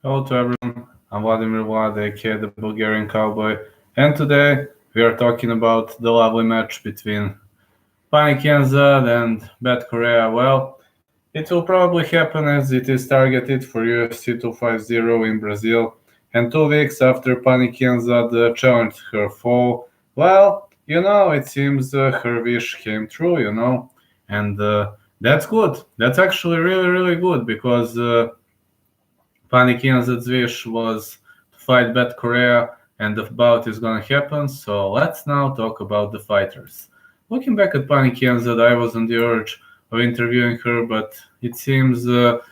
Hello to everyone. I'm Vladimir Vlad, aka the Bulgarian Cowboy, and today we are talking about the lovely match between Pannie Kianzad and Bethe Correia. Well, it will probably happen as it is targeted for UFC 250 in Brazil, and 2 weeks after Pannie Kianzad challenged her foe. Well, it seems her wish came true, and that's good. That's actually really, really good because. Pannie Kianzad's wish was to fight Bethe Correia, and the bout is gonna happen. So let's now talk about the fighters. Looking back at Pannie Kianzad, I was on the urge of interviewing her, but it seems the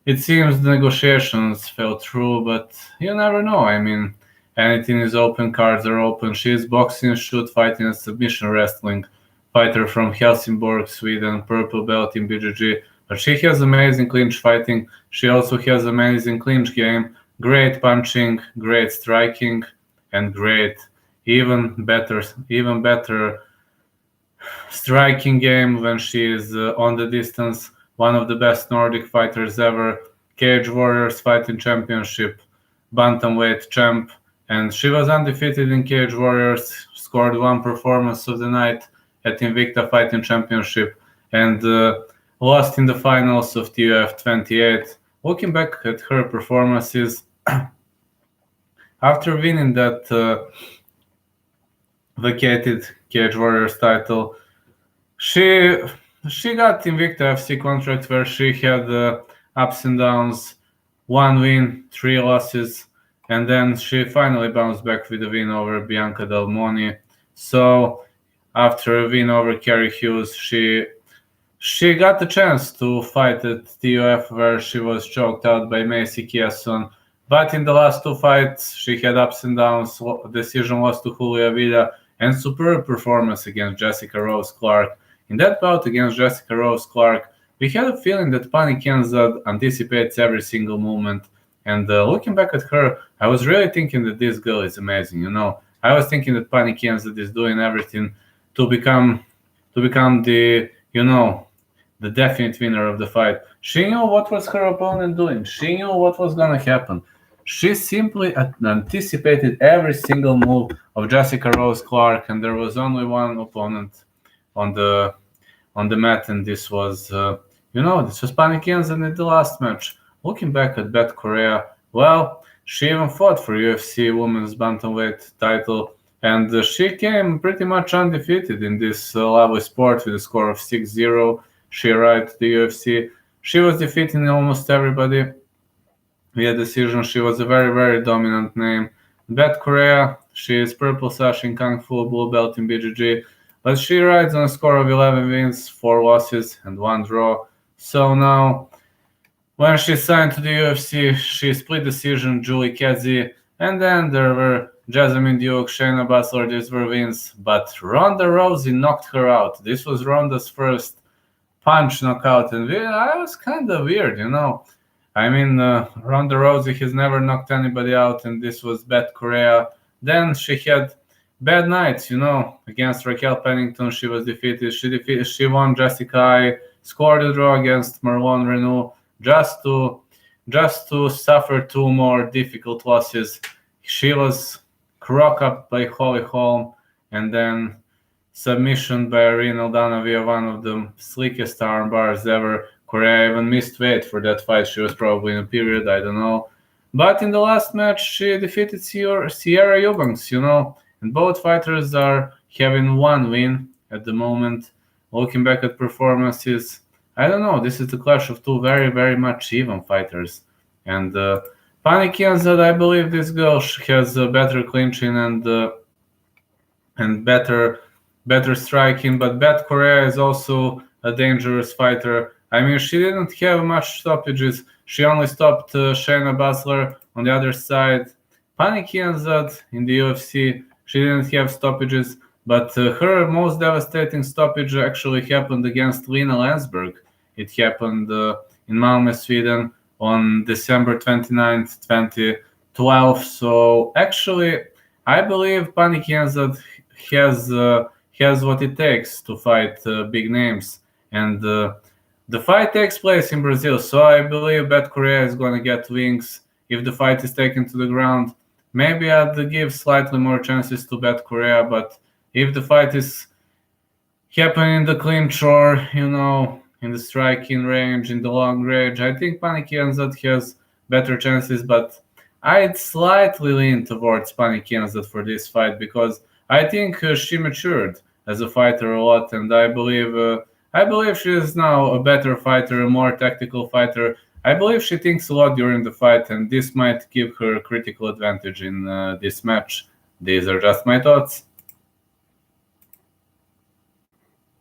negotiations fell through. But you never know. I mean, anything is open. Cards are open. She is boxing, shoot, fighting, and submission wrestling. Fighter from Helsingborg, Sweden, purple belt in BJJ. But she has amazing clinch fighting. She also has amazing clinch game, great punching, great striking, and great, even better striking game when she is on the distance. One of the best Nordic fighters ever. Cage Warriors Fighting Championship, bantamweight champ, and she was undefeated in Cage Warriors. Scored one performance of the night at Invicta Fighting Championship, and lost in the finals of TUF 28. Looking back at her performances, after winning that vacated Cage Warriors title, she she got Invicta FC contract where she had ups and downs, one win, three losses, and then she finally bounced back with a win over Bianca Del Moni. So after a win over Kerry Hughes, she got the chance to fight at TUF where she was choked out by Macy Chiasson. But in the last two fights, she had ups and downs, decision loss to Julia Vida, and superb performance against Jessica Rose Clark. In that bout against Jessica Rose Clark, we had a feeling that Pannie Kianzad anticipates every single movement. And looking back at her, I was really thinking that this girl is amazing. I was thinking that Pannie Kianzad is doing everything to become the definite winner of the fight. She knew what was her opponent doing. She knew what was gonna happen. She simply anticipated every single move of Jessica Rose Clark, and there was only one opponent on the on the mat, and this was Pannie Kianzad in the last match. Looking back at Bethe Correia, well, she even fought for UFC Women's Bantamweight title, and she came pretty much undefeated in this lovely sport with a score of 6-0. She arrived to the UFC. She was defeating almost everybody via decision. She was a very, very dominant name. Bethe Correia, she is purple sash in Kung Fu, blue belt in BJJ, but she rides on a score of 11 wins, 4 losses, and 1 draw. So now, when she signed to the UFC, she split decision Julie Kedzie, and then there were Jasmine Duke, Shayna Baszler, these were wins, but Ronda Rousey knocked her out. This was Ronda's first punch knockout, and I was kind of weird. I mean, Ronda Rousey has never knocked anybody out, and this was Bethe Correia. Then she had bad nights, against Raquel Pennington. She was defeated. She won Jessica I, scored a draw against Marlon Renault, just to suffer two more difficult losses. She was crocked up by Holly Holm, and then submission by Irene Aldana via one of the slickest arm bars ever. Correia even missed weight for that fight. She was probably in a period, I don't know. But in the last match, she defeated Sierra Eubanks, and both fighters are having one win at the moment. Looking back at performances, I don't know. This is the clash of two very, very much even fighters. And Pannie Kianzad, I believe this girl has better clinching and better striking, but Bethe Correia is also a dangerous fighter. I mean, she didn't have much stoppages. She only stopped Shayna Baszler on the other side. Pannie Kianzad in the UFC, she didn't have stoppages, but her most devastating stoppage actually happened against Lina Länsberg. It happened in Malmö, Sweden on December 29th, 2012. So actually, I believe Pannie Kianzad has what it takes to fight big names, and the fight takes place in Brazil. So I believe Bethe Correia is going to get wings if the fight is taken to the ground. Maybe I'd give slightly more chances to Bethe Correia, but if the fight is happening in the clinch or, in the striking range, in the long range, I think Pannie Kianzad has better chances, but I'd slightly lean towards Pannie Kianzad for this fight because I think she matured as a fighter a lot, and I believe she is now a better fighter, a more tactical fighter. I believe she thinks a lot during the fight, and this might give her a critical advantage in this match. These are just my thoughts.